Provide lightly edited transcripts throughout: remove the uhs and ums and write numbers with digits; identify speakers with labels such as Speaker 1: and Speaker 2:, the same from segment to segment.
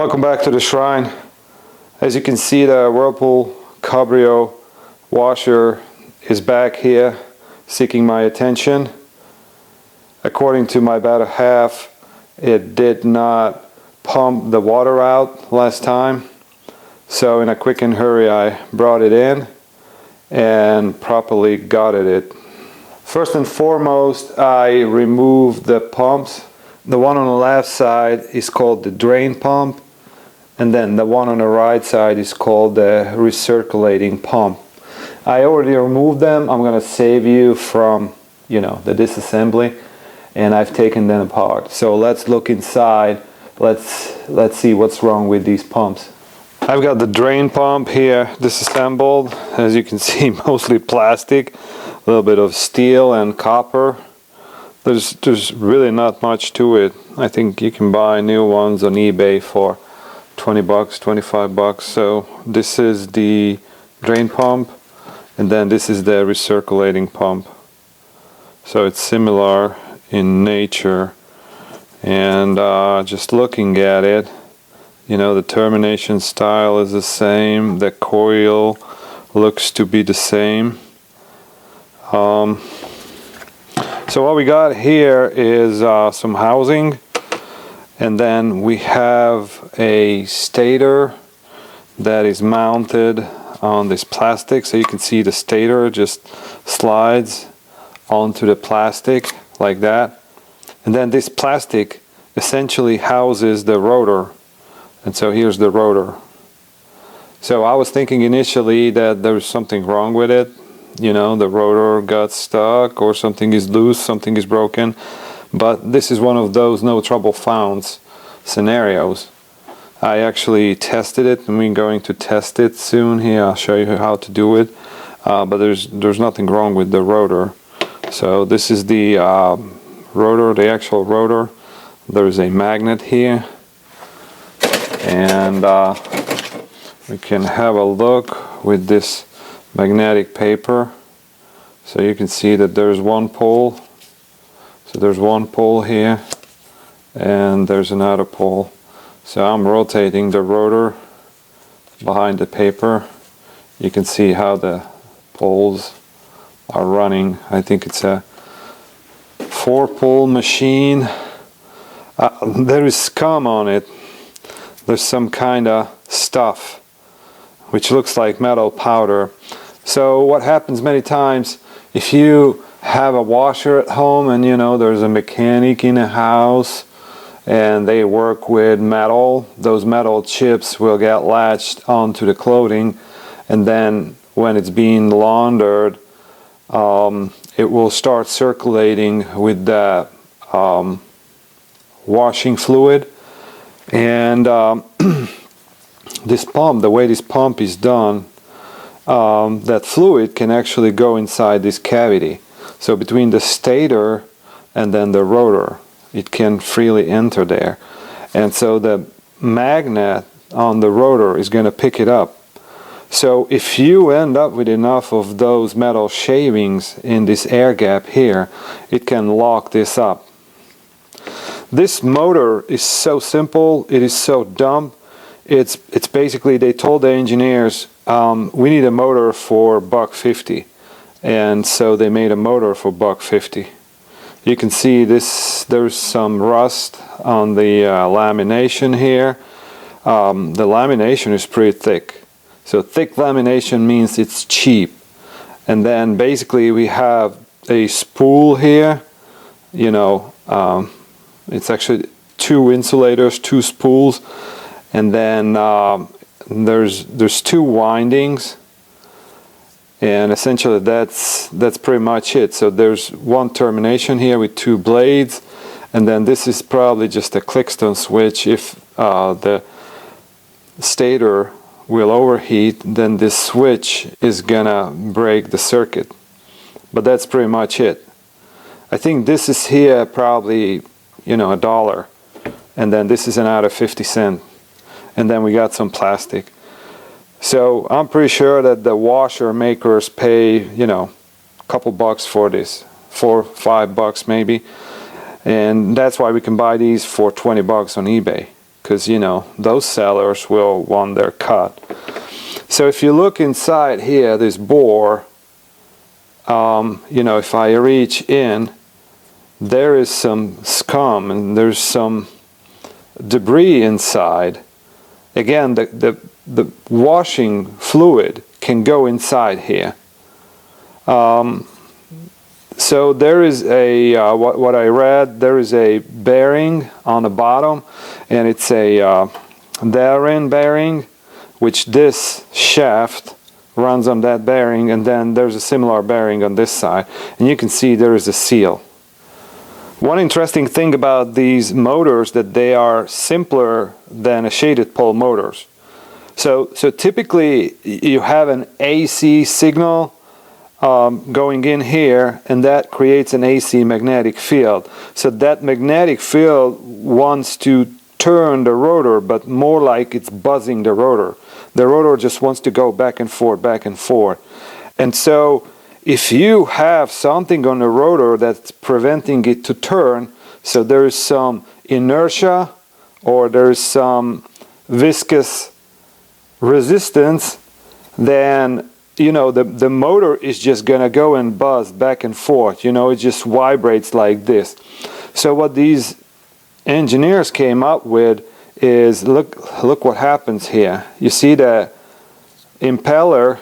Speaker 1: Welcome back to the shrine. As you can see, the Whirlpool Cabrio washer is back here seeking my attention. According to my better half, it did not pump the water out last time, so in a quick and hurry I brought it in and properly gutted it. First and foremost, I removed the pumps. The one on the left side is called the drain pump, and then the one on the right side is called the recirculating pump. I already removed them. I'm going to save you from, the disassembly, and I've taken them apart. So let's look inside. Let's see what's wrong with these pumps. I've got the drain pump here disassembled. As you can see, mostly plastic, a little bit of steel and copper. There's really not much to it. I think you can buy new ones on eBay for 20 bucks, 25 bucks. So this is the drain pump, and then this is the recirculating pump. So it's similar in nature, and just looking at it, the termination style is the same, the coil looks to be the same. So what we got here is some housing, and then we have a stator that is mounted on this plastic. So you can see the stator just slides onto the plastic like that, and then this plastic essentially houses the rotor, and so here's the rotor. So I was thinking initially that there was something wrong with it. The rotor got stuck, or something is loose, something is broken, but this is one of those no trouble found scenarios. I actually tested it, and we're going to test it soon here. I'll show you how to do it, but there's nothing wrong with the rotor. So this is the rotor, the actual rotor. There's a magnet here, and we can have a look with this magnetic paper. So you can see that there's one pole. So there's one pole here, and there's another pole. So I'm rotating the rotor behind the paper. You can see how the poles are running. I think it's a 4-pole machine. There is scum on it. There's some kind of stuff which looks like metal powder. So what happens many times, if you have a washer at home and there's a mechanic in a house and they work with metal, those metal chips will get latched onto the clothing, and then when it's being laundered, it will start circulating with the washing fluid. And this pump, the way this pump is done, that fluid can actually go inside this cavity. So between the stator and then the rotor, it can freely enter there. And so the magnet on the rotor is going to pick it up. So if you end up with enough of those metal shavings in this air gap here, it can lock this up. This motor is so simple, it is so dumb. It's basically, they told the engineers, we need a motor for $1.50, and so they made a motor for $1.50. You can see this. There's some rust on the lamination here. The lamination is pretty thick. So thick lamination means it's cheap. And then basically we have a spool here. It's actually 2 insulators, 2 spools. And then there's 2 windings, and essentially that's pretty much it. So there's one termination here with 2 blades, and then this is probably just a Clickstone switch. If the stator will overheat, then this switch is gonna break the circuit. But that's pretty much it. I think this is here probably $1, and then this is another 50 cents. And then we got some plastic. So I'm pretty sure that the washer makers pay, a couple bucks for this, $4-5 maybe. And that's why we can buy these for 20 bucks on eBay. because you know those sellers will want their cut. So if you look inside here, this bore, you know, if I reach in, there is some scum and there's some debris inside. Again, the washing fluid can go inside here. So there is a what I read, there is a bearing on the bottom, and it's a Darwin bearing, which this shaft runs on that bearing, and then there's a similar bearing on this side, and you can see there is a seal. One interesting thing about these motors that they are simpler than a shaded pole motors. So typically you have an AC signal going in here, and that creates an AC magnetic field. So that magnetic field wants to turn the rotor, but more like it's buzzing the rotor. The rotor just wants to go back and forth, back and forth. And so if you have something on the rotor that's preventing it to turn, so there is some inertia or there is some viscous resistance, then you know the motor is just gonna go and buzz back and forth. You know, it just vibrates like this. So what these engineers came up with is, look what happens here. You see the impeller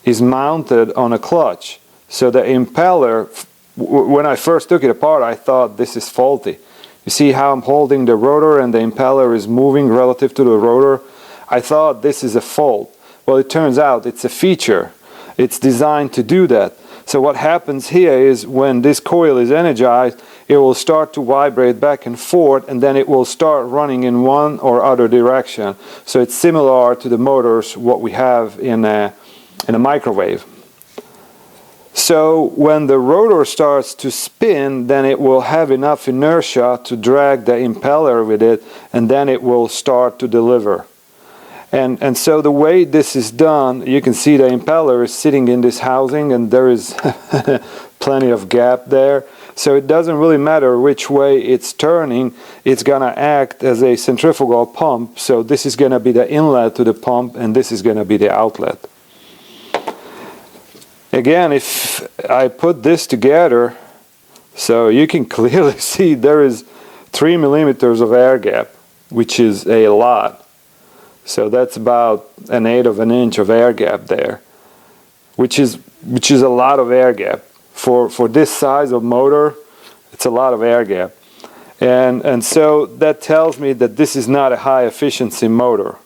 Speaker 1: is mounted on a clutch. So the impeller, when I first took it apart, I thought this is faulty. You see how I'm holding the rotor and the impeller is moving relative to the rotor? I thought this is a fault. Well, it turns out it's a feature. It's designed to do that. So what happens here is when this coil is energized, it will start to vibrate back and forth, and then it will start running in one or other direction. So it's similar to the motors what we have in a microwave. So when the rotor starts to spin, then it will have enough inertia to drag the impeller with it, and then it will start to deliver. And so the way this is done, you can see the impeller is sitting in this housing, and there is plenty of gap there. So it doesn't really matter which way it's turning, it's gonna act as a centrifugal pump. So this is gonna be the inlet to the pump, and this is gonna be the outlet. Again, if I put this together, so you can clearly see there is 3 millimeters of air gap, which is a lot. So that's about 1/8 of an inch of air gap there, which is a lot of air gap. For this size of motor, it's a lot of air gap. And so that tells me that this is not a high efficiency motor.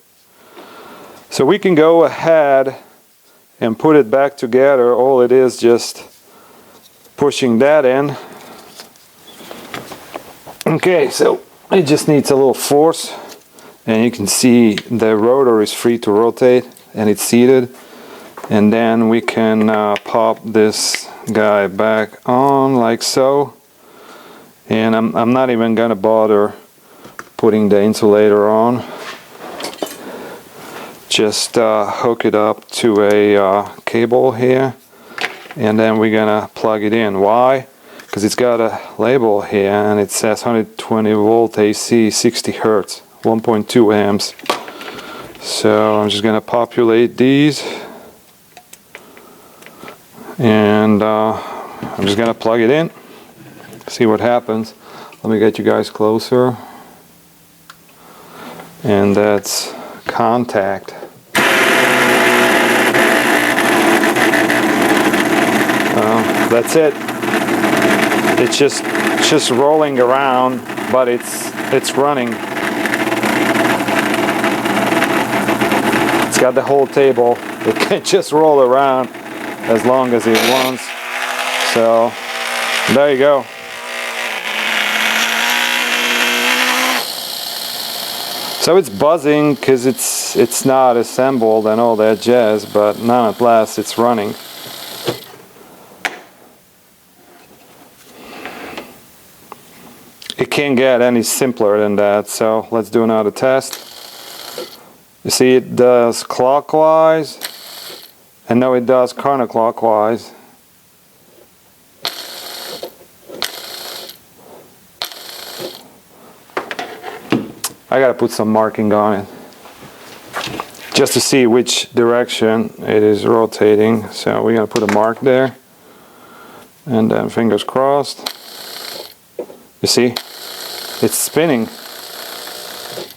Speaker 1: So we can go ahead and put it back together. All it is just pushing that in. Okay, so it just needs a little force, and you can see the rotor is free to rotate and it's seated. And then we can pop this guy back on like so. And I'm not even gonna bother putting the insulator on. Just hook it up to a cable here, and then we're gonna plug it in. Why? Because it's got a label here and it says 120 volt AC, 60 Hertz, 1.2 amps. So I'm just gonna populate these, and I'm just gonna plug it in, see what happens. Let me get you guys closer. And that's contact. That's it. It's just rolling around, but it's running. It's got the whole table. It can just roll around as long as it wants. So there you go. So it's buzzing because it's not assembled and all that jazz, but nonetheless it's running. It can't get any simpler than that, so let's do another test. You see it does clockwise, and now it does counterclockwise. I gotta put some marking on it just to see which direction it is rotating. So we're gonna put a mark there, and then fingers crossed. You see, it's spinning.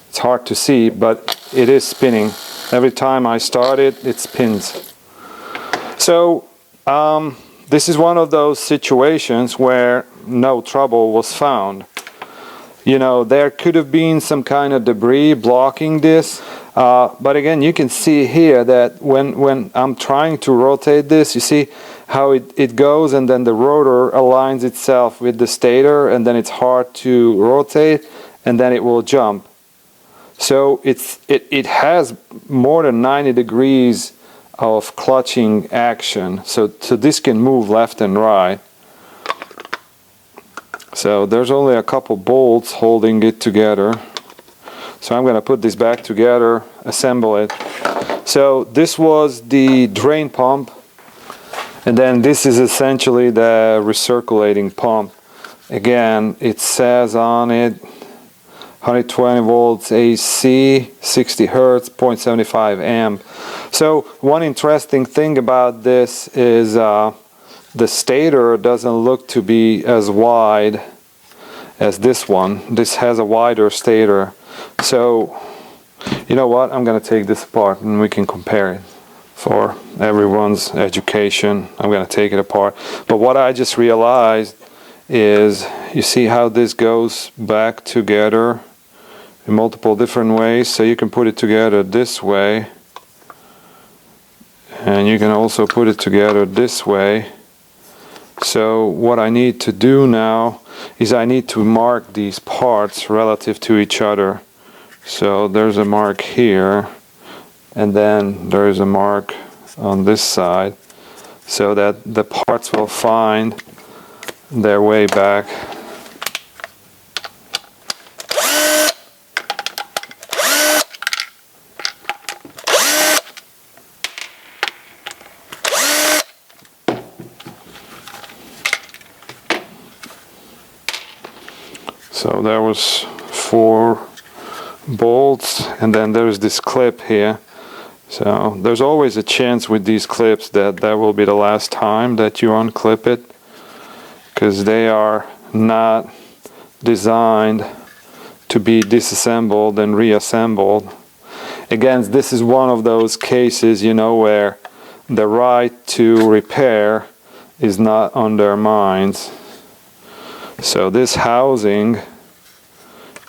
Speaker 1: It's hard to see, but it is spinning. Every time I start it, it spins. So this is one of those situations where no trouble was found. You know, there could have been some kind of debris blocking this, but again, you can see here that when I'm trying to rotate this, you see how it goes, and then the rotor aligns itself with the stator, and then it's hard to rotate, and then it will jump. So it has more than 90 degrees of clutching action, so this can move left and right. So there's only a couple bolts holding it together. So I'm going to put this back together, assemble it. So this was the drain pump, and then this is essentially the recirculating pump. Again, it says on it 120 volts AC, 60 hertz, 0.75 amp. So one interesting thing about this is the stator doesn't look to be as wide as this one. This has a wider stator. So you know what, I'm going to take this apart and we can compare it for everyone's education. I'm going to take it apart. But what I just realized is, you see how this goes back together in multiple different ways. So you can put it together this way, and you can also put it together this way. So what I need to do now is I need to mark these parts relative to each other. So there's a mark here, and then there's a mark on this side, so that the parts will find their way back. So there was 4 bolts, and then there's this clip here. So there's always a chance with these clips that that will be the last time that you unclip it, because they are not designed to be disassembled and reassembled. Again, this is one of those cases, you know, where the right to repair is not on their minds. So this housing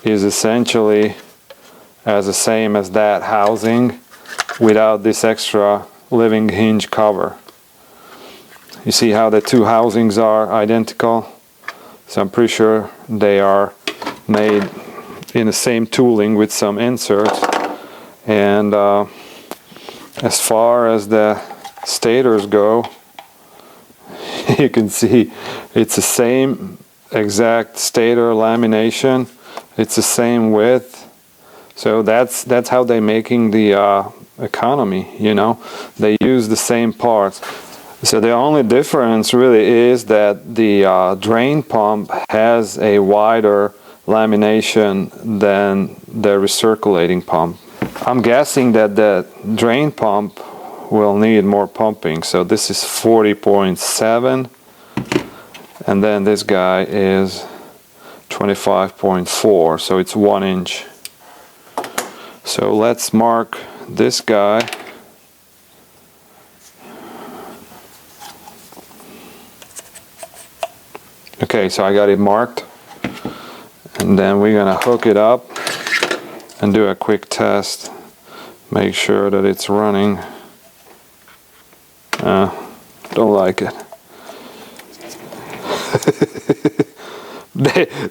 Speaker 1: is essentially as the same as that housing without this extra living hinge cover. You see how the two housings are identical? So I'm pretty sure they are made in the same tooling with some inserts. And as far as the stators go, you can see it's the same exact stator lamination. It's the same width. So that's how they're making the economy, you know. They use the same parts. So the only difference really is that the drain pump has a wider lamination than the recirculating pump. I'm guessing that the drain pump will need more pumping. So this is 40.7, and then this guy is 25.4, so it's 1 inch. So let's mark this guy. Okay, so I got it marked, and then we're gonna hook it up and do a quick test. Make sure that it's running. Don't like it.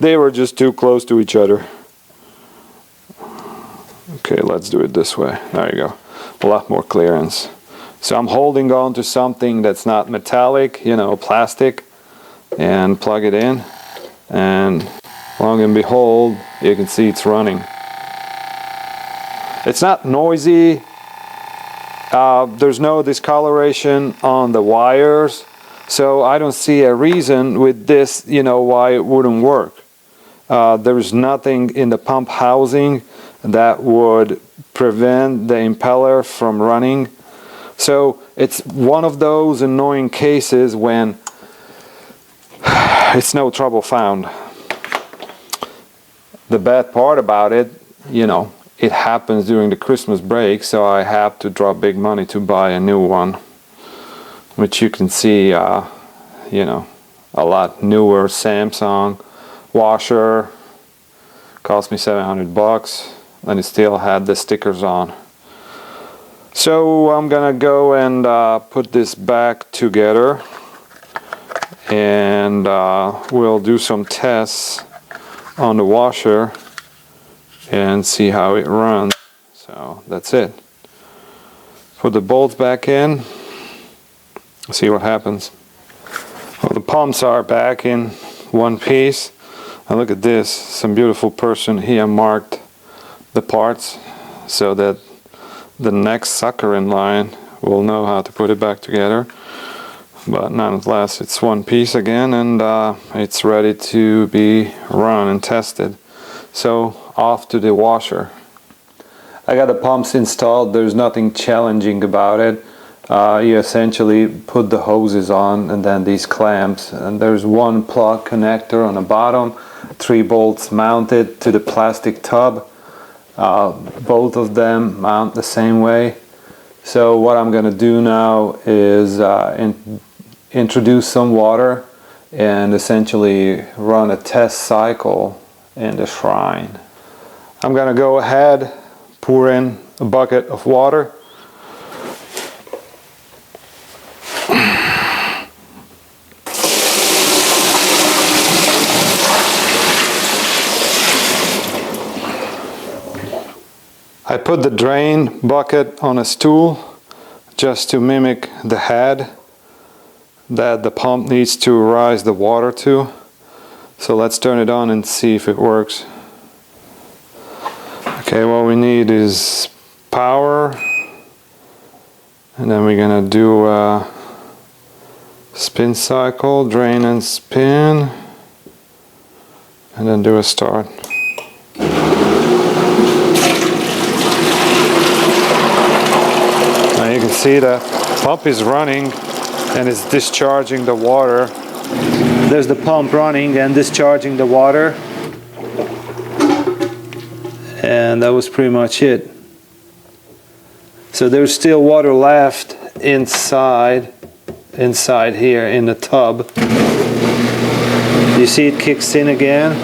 Speaker 1: They were just too close to each other. Okay, let's do it this way. There you go. A lot more clearance. So I'm holding on to something that's not metallic, you know, plastic, and plug it in, and long and behold, you can see it's running. It's not noisy. There's no discoloration on the wires, so I don't see a reason with this, you know, why it wouldn't work. There's nothing in the pump housing that would prevent the impeller from running. So it's one of those annoying cases when it's no trouble found. The bad part about it, you know, it happens during the Christmas break, so I have to drop big money to buy a new one, which you can see, you know, a lot newer Samsung washer. Cost me 700 bucks, and it still had the stickers on. So I'm gonna go and put this back together, and we'll do some tests on the washer and see how it runs. So that's it. Put the bolts back in, see what happens. Well, the pumps are back in one piece. And look at this, some beautiful person here marked the parts so that the next sucker in line will know how to put it back together. But nonetheless, it's one piece again, and it's ready to be run and tested. So off to the washer. I got the pumps installed. There's nothing challenging about it. You essentially put the hoses on and then these clamps, and there's one plug connector on the bottom, 3 bolts mounted to the plastic tub. Both of them mount the same way. So what I'm going to do now is introduce some water and essentially run a test cycle in the shrine. I'm going to go ahead, pour in a bucket of water. I put the drain bucket on a stool just to mimic the head that the pump needs to rise the water to. So let's turn it on and see if it works. Okay, what we need is power, and then we're gonna do a spin cycle, drain and spin, and then do a start. Now you can see the pump is running and it's discharging the water. There's the pump running and discharging the water, and that was pretty much it. So there's still water left inside here in the tub. You see it kicks in again.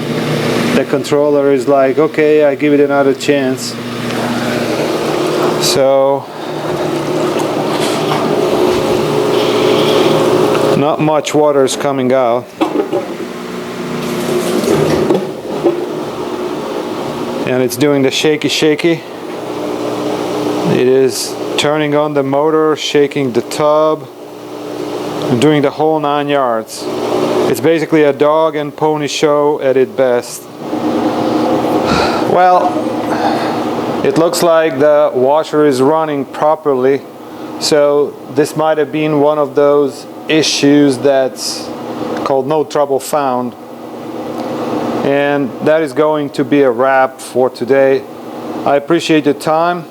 Speaker 1: The controller is like, okay, I give it another chance. So not much water is coming out. And it's doing the shaky. It is turning on the motor, shaking the tub, and doing the whole 9 yards. It's basically a dog and pony show at its best. Well, it looks like the washer is running properly, so this might have been one of those issues that's called no trouble found. And that is going to be a wrap for today. I appreciate your time.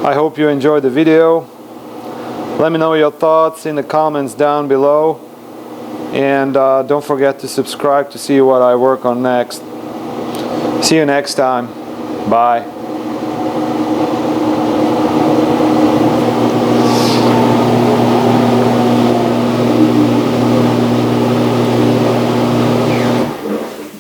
Speaker 1: I hope you enjoyed the video. Let me know your thoughts in the comments down below. And don't forget to subscribe to see what I work on next. See you next time. Bye.